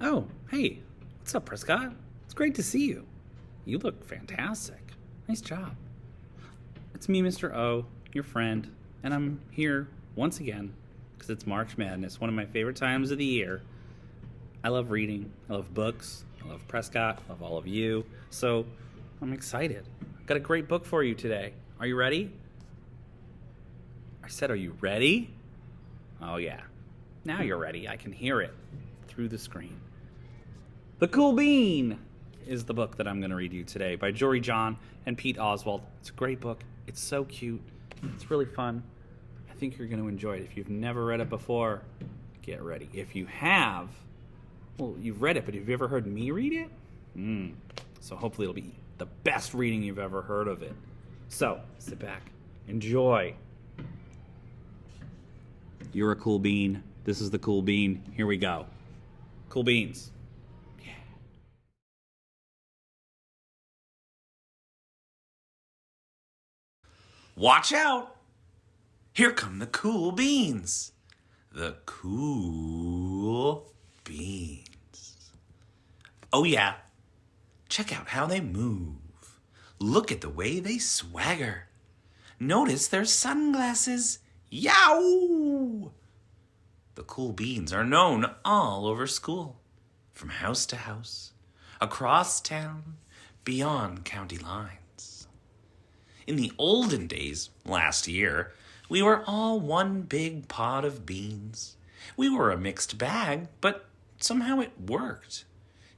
Oh, hey. What's up, Prescott? It's great to see you. You look fantastic. Nice job. It's me, Mr. O, your friend, and I'm here once again because it's March Madness, one of my favorite times of the year. I love reading. I love books. I love Prescott. I love all of you. So I'm excited. I've got a great book for you today. Are you ready? I said, are you ready? Oh, yeah. Now you're ready. I can hear it through the screen. The Cool Bean is the book that I'm going to read you today by Jory John and Pete Oswald. It's a great book. It's so cute. It's really fun. I think you're going to enjoy it. If you've never read it before, get ready. If you have, well, you've read it, but have you ever heard me read it? So hopefully it'll be the best reading you've ever heard of it. So sit back. Enjoy. You're a cool bean. This is the Cool Bean. Here we go. Cool beans. Yeah. Watch out! Here come the cool beans. The cool beans. Oh yeah, check out how they move. Look at the way they swagger. Notice their sunglasses. Yow! The cool beans are known all over school, from house to house, across town, beyond county lines. In the olden days, last year, we were all one big pot of beans. We were a mixed bag, but somehow it worked.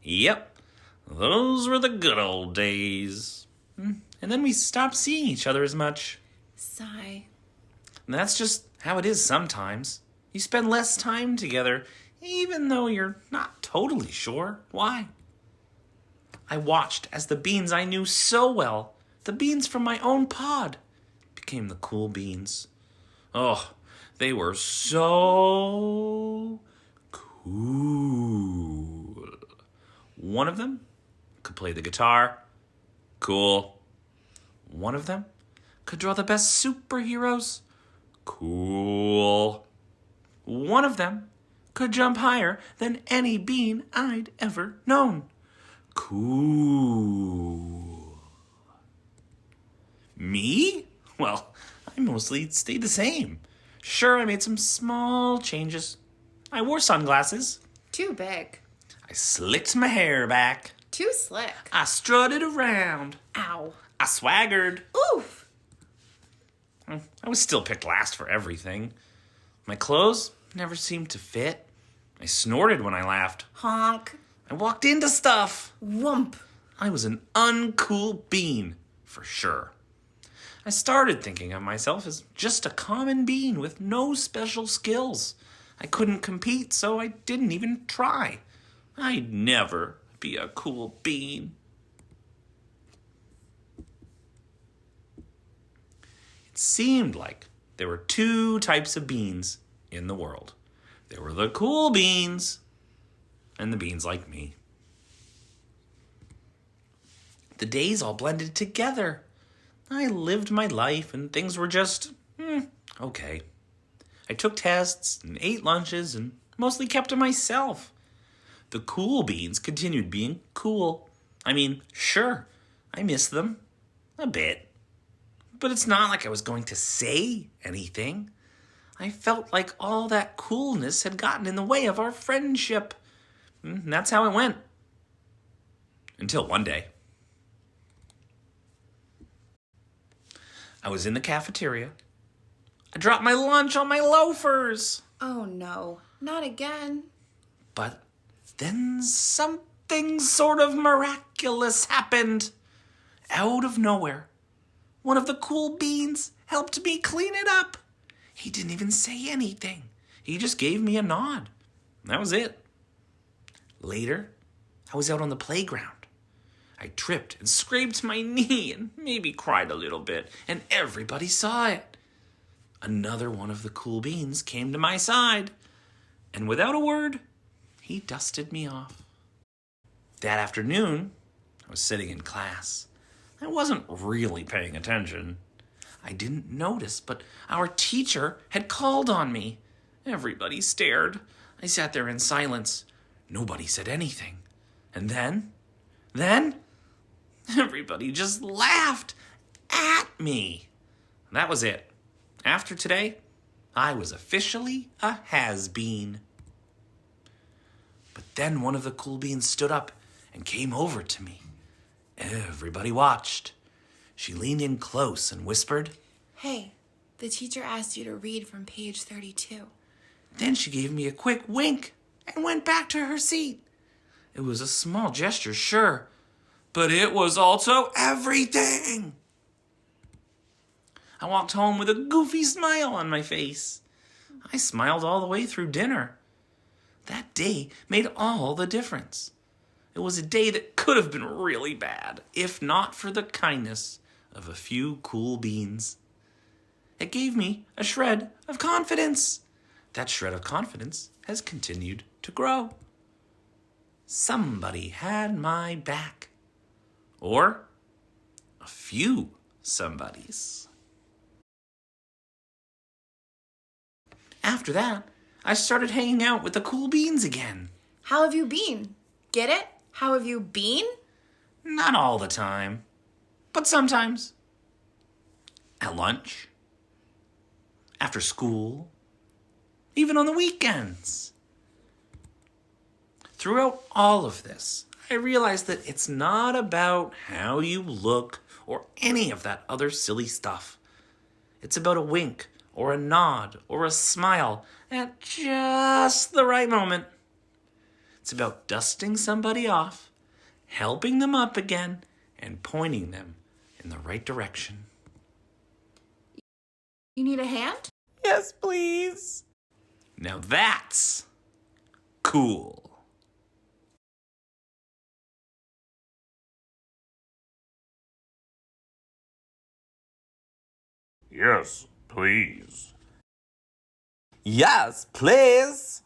Yep, those were the good old days. And then we stopped seeing each other as much. Sigh. And that's just how it is sometimes. You spend less time together, even though you're not totally sure why. I watched as the beans I knew so well, the beans from my own pod, became the cool beans. Oh, they were so cool. One of them could play the guitar. Cool. One of them could draw the best superheroes. Cool. One of them could jump higher than any bean I'd ever known. Cool. Me? Well, I mostly stayed the same. Sure, I made some small changes. I wore sunglasses. Too big. I slicked my hair back. Too slick. I strutted around. Ow. I swaggered. Oof. I was still picked last for everything. My clothes never seemed to fit. I snorted when I laughed. Honk. I walked into stuff. Whump. I was an uncool bean, for sure. I started thinking of myself as just a common bean with no special skills. I couldn't compete, so I didn't even try. I'd never be a cool bean. It seemed like there were two types of beans in the world. There were the cool beans and the beans like me. The days all blended together. I lived my life and things were just, okay. I took tests and ate lunches and mostly kept to myself. The cool beans continued being cool. I mean, sure, I miss them a bit. But it's not like I was going to say anything. I felt like all that coolness had gotten in the way of our friendship. And that's how it went. Until one day. I was in the cafeteria. I dropped my lunch on my loafers. Oh no, not again. But then something sort of miraculous happened. Out of nowhere, one of the cool beans helped me clean it up. He didn't even say anything. He just gave me a nod. That was it. Later, I was out on the playground. I tripped and scraped my knee and maybe cried a little bit, and everybody saw it. Another one of the cool beans came to my side, and without a word, he dusted me off. That afternoon, I was sitting in class. I wasn't really paying attention. I didn't notice, but our teacher had called on me. Everybody stared. I sat there in silence. Nobody said anything. And then, everybody just laughed at me. That was it. After today, I was officially a has-been. But then one of the cool beans stood up and came over to me. Everybody watched. She leaned in close and whispered, Hey, the teacher asked you to read from page 32. Then she gave me a quick wink and went back to her seat. It was a small gesture, sure, but it was also everything. I walked home with a goofy smile on my face. I smiled all the way through dinner. That day made all the difference. It was a day that could have been really bad, if not for the kindness of a few cool beans. It gave me a shred of confidence. That shred of confidence has continued to grow. Somebody had my back. Or a few somebodies. After that, I started hanging out with the cool beans again. How have you been? Get it? How have you been? Not all the time, but sometimes. At lunch, after school, even on the weekends. Throughout all of this, I realized that it's not about how you look or any of that other silly stuff. It's about a wink or a nod or a smile at just the right moment. It's about dusting somebody off, helping them up again, and pointing them in the right direction. You need a hand? Yes, please. Now that's cool. Yes, please. Yes, please.